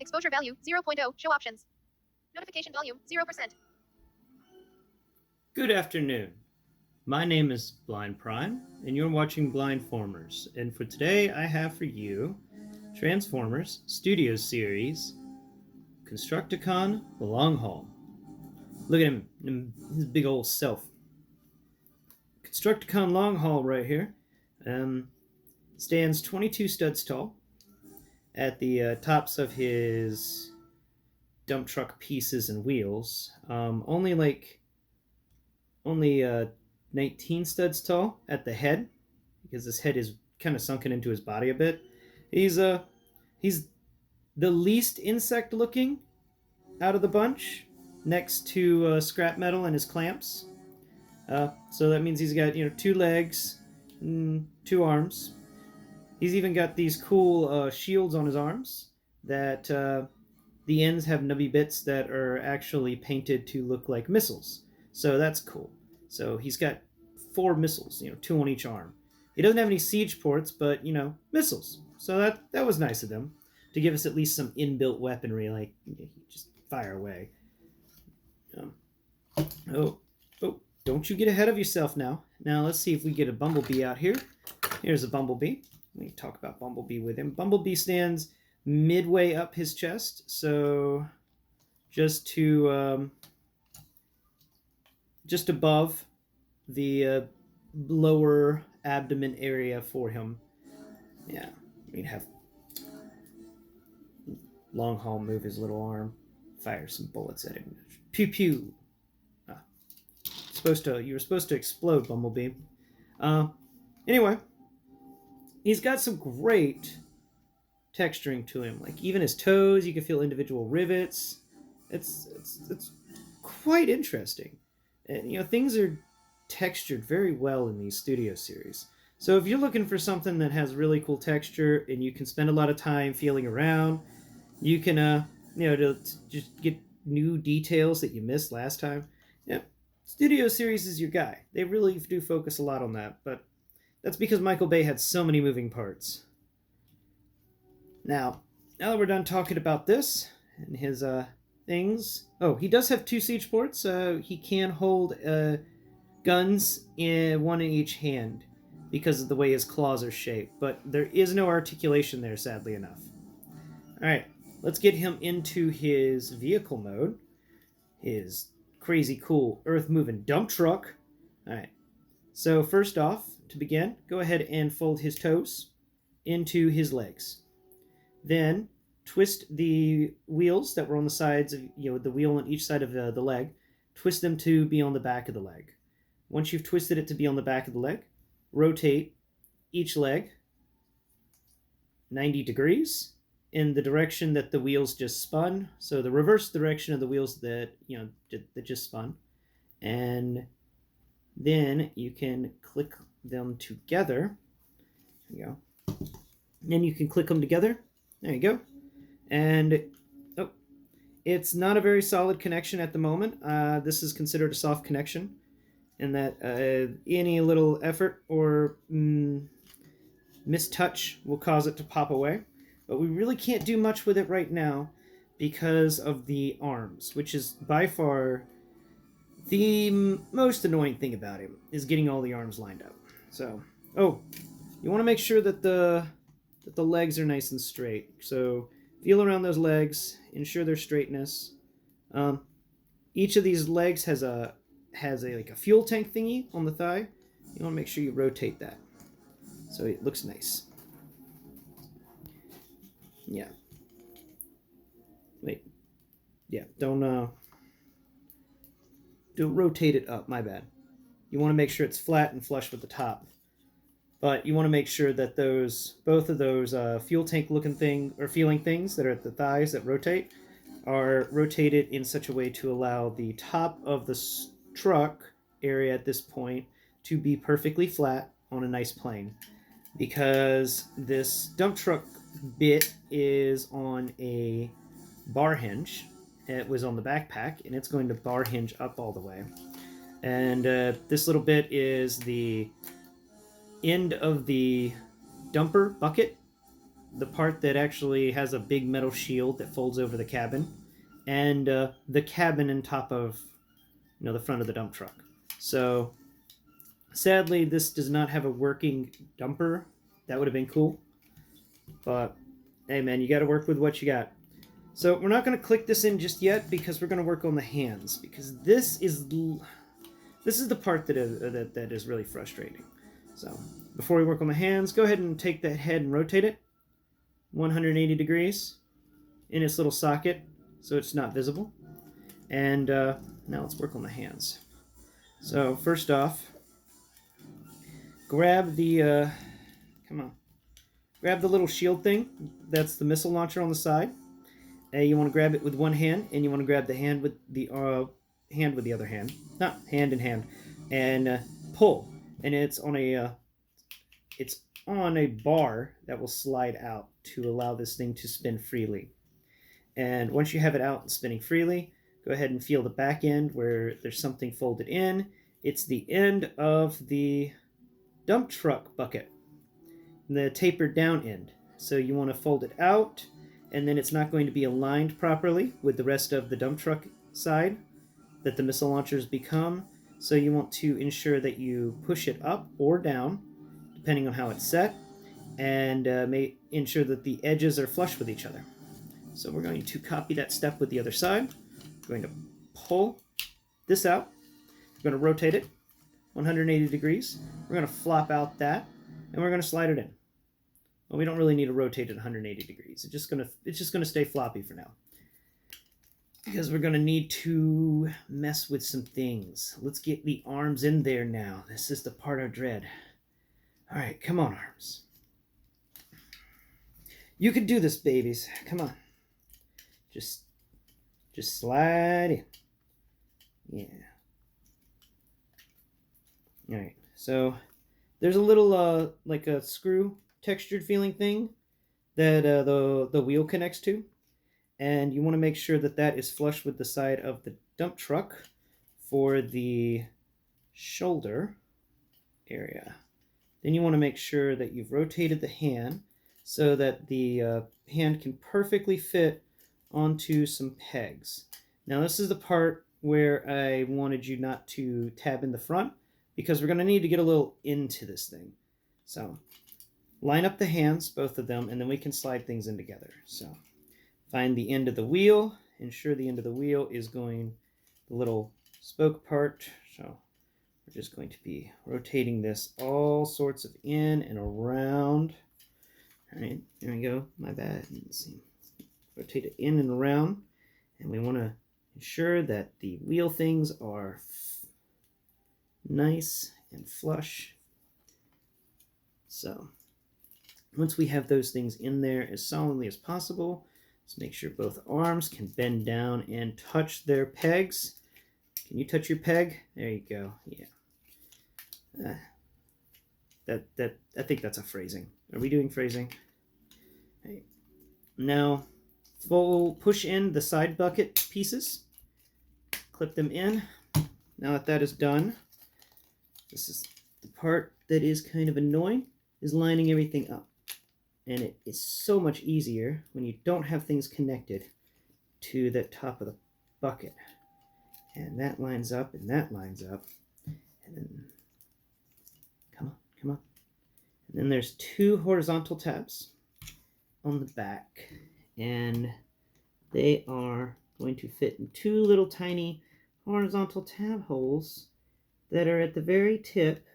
Exposure value 0.0. Show options. Notification volume 0%. Good afternoon. My name is Blind Prime, and you're watching Blindformers. And for today, I have for you Transformers Studio Series Constructicon the Longhaul. Look at him, his big old self. Constructicon Longhaul right here stands 22 studs tall at the tops of his dump truck pieces and wheels. Only 19 studs tall at the head, because his head is kind of sunken into his body a bit. He's the least insect looking out of the bunch, next to scrap metal and his clamps. So that means he's got 2 legs, 2 arms. He's even got these cool shields on his arms that the ends have nubby bits that are actually painted to look like missiles. So that's cool. So he's got 4 missiles, 2 on each arm. He doesn't have any siege ports, but missiles. So that was nice of them to give us at least some inbuilt weaponry, like just fire away. Don't you get ahead of yourself now. Now let's see if we get a Bumblebee out here. Here's a Bumblebee. Let me talk about Bumblebee with him. Bumblebee stands midway up his chest, so just above the lower abdomen area for him. Yeah, we'd have Longhaul move his little arm, fire some bullets at him. Pew pew. You were supposed to explode, Bumblebee. Anyway, he's got some great texturing to him. Like even his toes, you can feel individual rivets. It's quite interesting. And things are textured very well in these studio series. So if you're looking for something that has really cool texture and you can spend a lot of time feeling around, you can to just get new details that you missed last time. Yeah, Studio Series is your guy. They really do focus a lot on that, but that's because Michael Bay had so many moving parts. Now that we're done talking about this and his things. Oh, he does have 2 siege ports. He can hold guns one in each hand because of the way his claws are shaped, but there is no articulation there, sadly enough. Alright, let's get him into his vehicle mode. His crazy cool earth-moving dump truck. Alright, so first off, to begin, go ahead and fold his toes into his legs. Then twist the wheels that were on the sides of, the wheel on each side of the leg, twist them to be on the back of the leg. Once you've twisted it to be on the back of the leg, rotate each leg 90 degrees in the direction that the wheels just spun. So the reverse direction of the wheels that just spun. And then you can click them together. There you go. Then you can click them together. There you go. And it's not a very solid connection at the moment. This is considered a soft connection, in that any little effort or mistouch will cause it to pop away. But we really can't do much with it right now because of the arms, which is by far the most annoying thing about him, is getting all the arms lined up. So, you want to make sure that the legs are nice and straight. So feel around those legs, ensure their straightness. Each of these legs has a fuel tank thingy on the thigh. You want to make sure you rotate that so it looks nice. Yeah. Wait. Yeah. Don't rotate it up. My bad. You want to make sure it's flat and flush with the top. But you want to make sure that both of those fuel tank looking thing or feeling things that are at the thighs that rotate are rotated in such a way to allow the top of the truck area at this point to be perfectly flat on a nice plane. Because this dump truck bit is on a bar hinge. It was on the backpack, and it's going to bar hinge up all the way. And this little bit is the end of the dumper bucket the part that actually has a big metal shield that folds over the cabin, and the cabin on top of the front of the dump truck. So sadly, this does not have a working dumper. That would have been cool, but hey man, you got to work with what you got. So we're not going to click this in just yet because we're going to work on the hands, because this is the part that is really frustrating. So before we work on the hands, go ahead and take that head and rotate it 180 degrees in its little socket so it's not visible. And now let's work on the hands. So first off, grab the grab the little shield thing. That's the missile launcher on the side. You want to grab it with one hand, and you want to grab the hand with the other hand, not hand in hand, and pull. And it's on a bar that will slide out to allow this thing to spin freely. And once you have it out and spinning freely, go ahead and feel the back end where there's something folded in. It's the end of the dump truck bucket, the tapered down end. So you want to fold it out, and then it's not going to be aligned properly with the rest of the dump truck side that the missile launchers become. So you want to ensure that you push it up or down, depending on how it's set, and ensure that the edges are flush with each other. So we're going to copy that step with the other side. We're going to pull this out. We're going to rotate it 180 degrees. We're going to flop out that, and we're going to slide it in. Well, we don't really need to rotate it 180 degrees. It's just gonna stay floppy for now, because we're gonna need to mess with some things. Let's get the arms in there now. This is the part I dread. All right, come on, arms. You can do this, babies. Come on. Just slide in. Yeah. All right. So there's a little like a screw textured feeling thing that the wheel connects to, and you want to make sure that that is flush with the side of the dump truck for the shoulder area. Then you want to make sure that you've rotated the hand so that the hand can perfectly fit onto some pegs. Now this is the part where I wanted you not to tab in the front, because we're going to need to get a little into this thing. So line up the hands, both of them, and then we can slide things in together. So find the end of the wheel. Ensure the end of the wheel is going the little spoke part. So we're just going to be rotating this all sorts of in and around. All right, there we go. My bad. Let's see. Rotate it in and around. And we want to ensure that the wheel things are nice and flush. So once we have those things in there as solidly as possible, let's make sure both arms can bend down and touch their pegs. Can you touch your peg? There you go. Yeah. I think that's a phrasing. Are we doing phrasing? Right. Now, push in the side bucket pieces. Clip them in. Now that that is done, this is the part that is kind of annoying, is lining everything up. And it is so much easier when you don't have things connected to the top of the bucket. And that lines up, and that lines up. And then, come on. And then there's two horizontal tabs on the back. And they are going to fit in two little tiny horizontal tab holes that are at the very tip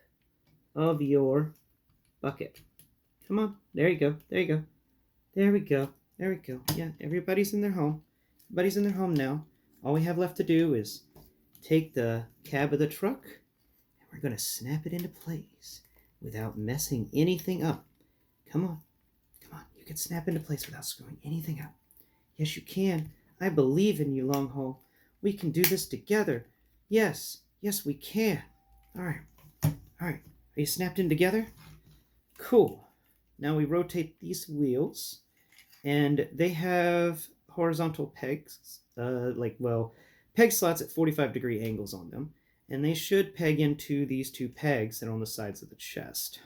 of your bucket. Come on. There you go. There we go. Yeah, everybody's in their home. Everybody's in their home now. All we have left to do is take the cab of the truck, and we're going to snap it into place without messing anything up. Come on. You can snap into place without screwing anything up. Yes, you can. I believe in you, Longhaul. We can do this together. Yes, we can. All right. Are you snapped in together? Cool. Now we rotate these wheels, and they have horizontal pegs, peg slots at 45-degree angles on them, and they should peg into these two pegs that are on the sides of the chest.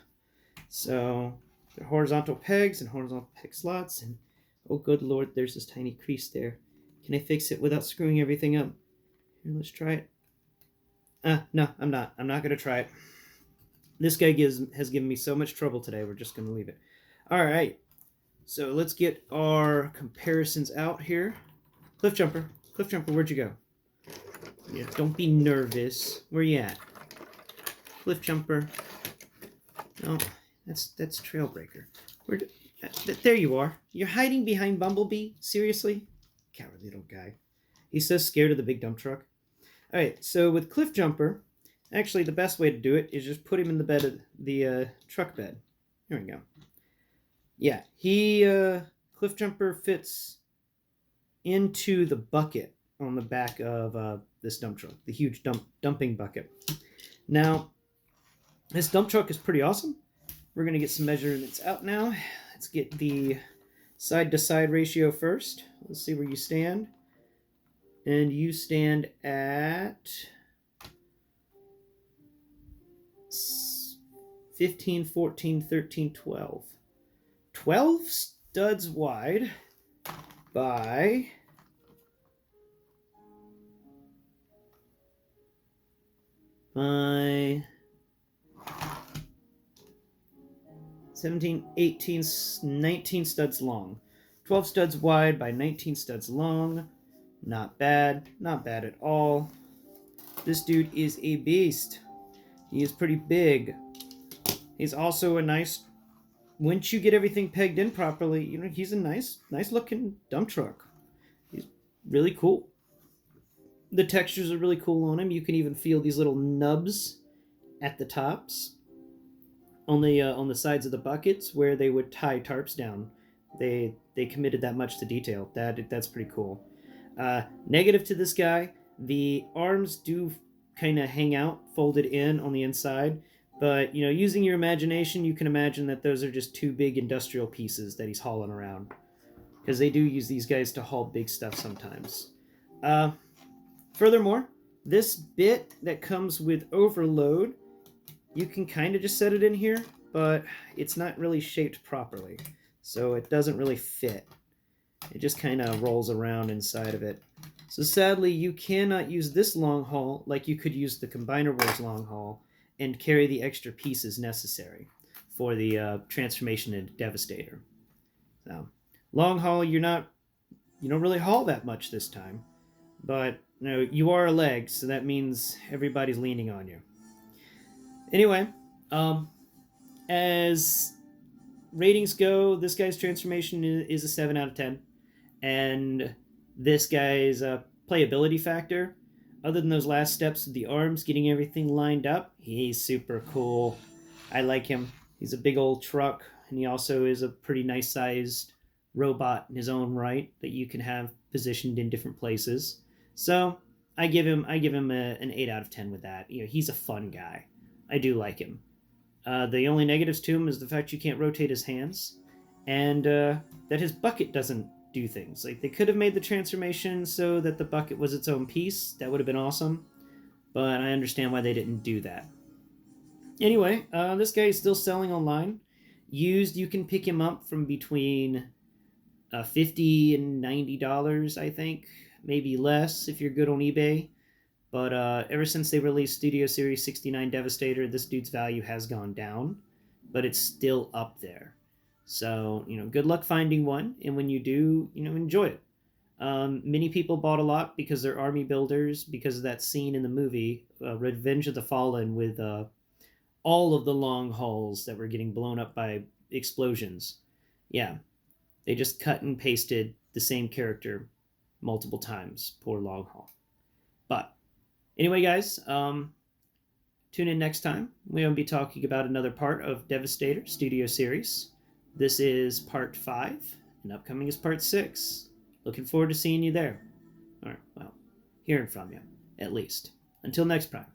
So There are horizontal pegs and horizontal peg slots, and oh good lord, there's this tiny crease there. Can I fix it without screwing everything up? Here, let's try it. No, I'm not. I'm not going to try it. This guy has given me so much trouble today, we're just going to leave it. All right, so let's get our comparisons out here. Cliff Jumper, where'd you go? Yeah, don't be nervous. Where you at? Cliff Jumper. No, that's Trailbreaker. There you are. You're hiding behind Bumblebee? Seriously? Cowardly little guy. He's so scared of the big dump truck. Alright, so with Cliff Jumper, actually the best way to do it is just put him in the bed of the truck bed. Here we go. Yeah, Cliff Jumper fits into the bucket on the back of this dump truck, the huge dumping bucket. Now, this dump truck is pretty awesome. We're going to get some measurements out now. Let's get the side-to-side ratio first. Let's see where you stand. And you stand at 15, 14, 13, 12. 12 studs wide by 17, 18, 19 studs long. 12 studs wide by 19 studs long. Not bad. Not bad at all. This dude is a beast. He is pretty big. He's also a nice... Once you get everything pegged in properly, you know, he's a nice looking dump truck. He's really cool. The textures are really cool on him. You can even feel these little nubs at the tops. On the sides of the buckets where they would tie tarps down. They committed that much to detail. That's pretty cool. Negative to this guy, the arms do kind of hang out, folded in on the inside. But, you know, using your imagination, you can imagine that those are just two big industrial pieces that he's hauling around. Because they do use these guys to haul big stuff sometimes. Furthermore, this bit that comes with overload, you can kind of just set it in here, but it's not really shaped properly. So it doesn't really fit. It just kind of rolls around inside of it. So sadly, you cannot use this Longhaul like you could use the Combiner Wars Longhaul and carry the extra pieces necessary for the transformation into Devastator. So, Longhaul, you don't really haul that much this time, but you know, you are a leg, so that means everybody's leaning on you. Anyway, as ratings go, this guy's transformation is a 7 out of 10, and this guy's playability factor, other than those last steps with the arms, getting everything lined up, he's super cool. I like him. He's a big old truck, and he also is a pretty nice sized robot in his own right that you can have positioned in different places. So I give him an 8 out of 10 with that. You know, he's a fun guy. I do like him. The only negatives to him is the fact you can't rotate his hands, and that his bucket doesn't do things. Like, they could have made the transformation so that the bucket was its own piece. That would have been awesome, but I understand why they didn't do that. Anyway, this guy is still selling online. Used, you can pick him up from between $50 and $90, I think. Maybe less if you're good on eBay. But ever since they released Studio Series 69 Devastator, this dude's value has gone down, but it's still up there. So, you know, good luck finding one, and when you do, you know, enjoy it. Many people bought a lot because they're army builders, because of that scene in the movie, Revenge of the Fallen, with all of the Longhauls that were getting blown up by explosions. Yeah, they just cut and pasted the same character multiple times. Poor Longhaul. But anyway, guys, tune in next time. We're going to be talking about another part of Devastator Studio Series. This is part 5, and upcoming is part 6. Looking forward to seeing you there. Or, well, hearing from you, at least. Until next time.